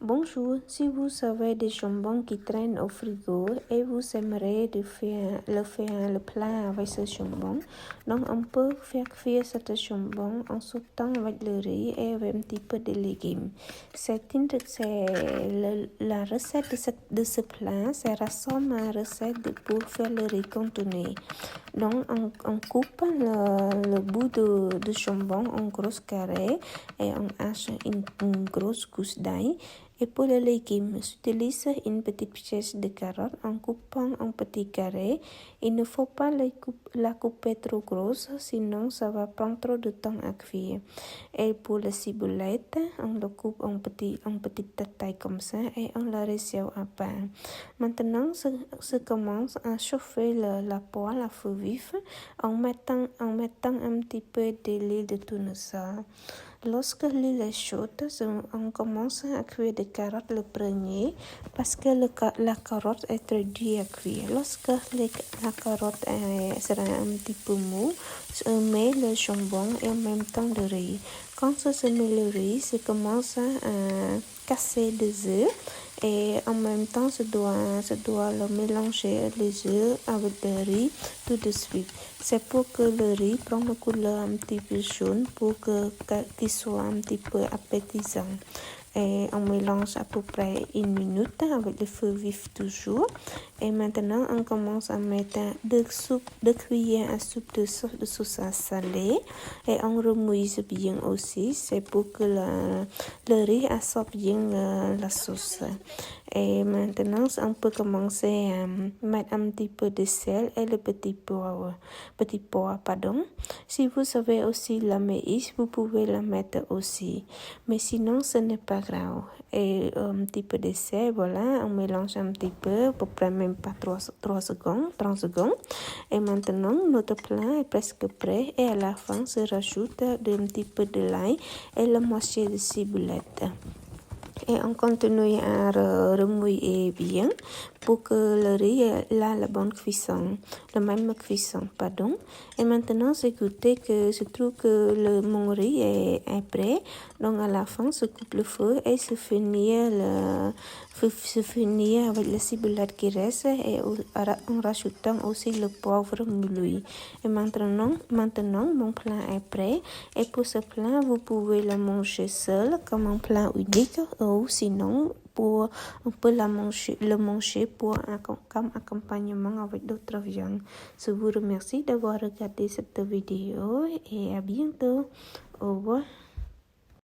Bonjour, si vous avez des jambons qui traînent au frigo et vous aimeriez faire le plat avec ce jambon, donc on peut faire cuire ce jambon en sautant avec le riz et avec un petit peu de légumes. La recette de ce plat, ça ressemble à la recette pour faire le riz cantonais. Donc on coupe le bout de jambon en gros carrés et on hache une grosse gousse d'ail. Et pour les légumes, j'utilise une petite pièce de carotte en coupant en petits carrés. Il ne faut pas la couper trop grosse, sinon ça va prendre trop de temps à cuire. Et pour la ciboulette, on la coupe en petites tailles comme ça et on la réserve à part. Maintenant, je commence à chauffer la poêle à feu vif en mettant un petit peu d'huile de tournesol. Lorsque l'huile est chaude, on commence à cuire des carottes le premier parce que la carotte est très dure à cuire. Lorsque la carotte sera un petit peu mou, on met le jambon et en même temps le riz. Quand je mets le riz, je commence à casser des œufs et en même temps je dois le mélanger les œufs avec le riz tout de suite. C'est pour que le riz prenne une couleur un petit peu jaune pour qu'il soit un petit peu appétissant. Et on mélange à peu près 1 minute avec le feu vif toujours. Et maintenant, on commence à mettre 2 cuillères à soupe de sauce salée. Et on remouille bien aussi. C'est pour que le riz absorbe bien la sauce. Et maintenant, on peut commencer à mettre un petit peu de sel et le petit pois. Si vous avez aussi la maïs, vous pouvez la mettre aussi. Mais sinon, ce n'est pas grave. Et un petit peu de sel, voilà, on mélange un petit peu, à peu près même pas 30 secondes. Et maintenant, notre plat est presque prêt. Et à la fin, je rajoute un petit peu de l'ail et la moitié de ciboulette. Et on continue à remouiller bien pour que le riz ait la bonne cuisson, la même cuisson, pardon. Et maintenant, j'ai goûté que je trouve que mon riz est prêt. Donc à la fin, je coupe le feu et je finis avec la ciboulette qui reste et en rajoutant aussi le poivre moulu. Et maintenant, mon plat est prêt. Et pour ce plat, vous pouvez le manger seul comme un plat unique ou sinon on peut le manger comme accompagnement avec d'autres viandes. Je vous remercie d'avoir regardé cette vidéo et à bientôt. Au revoir.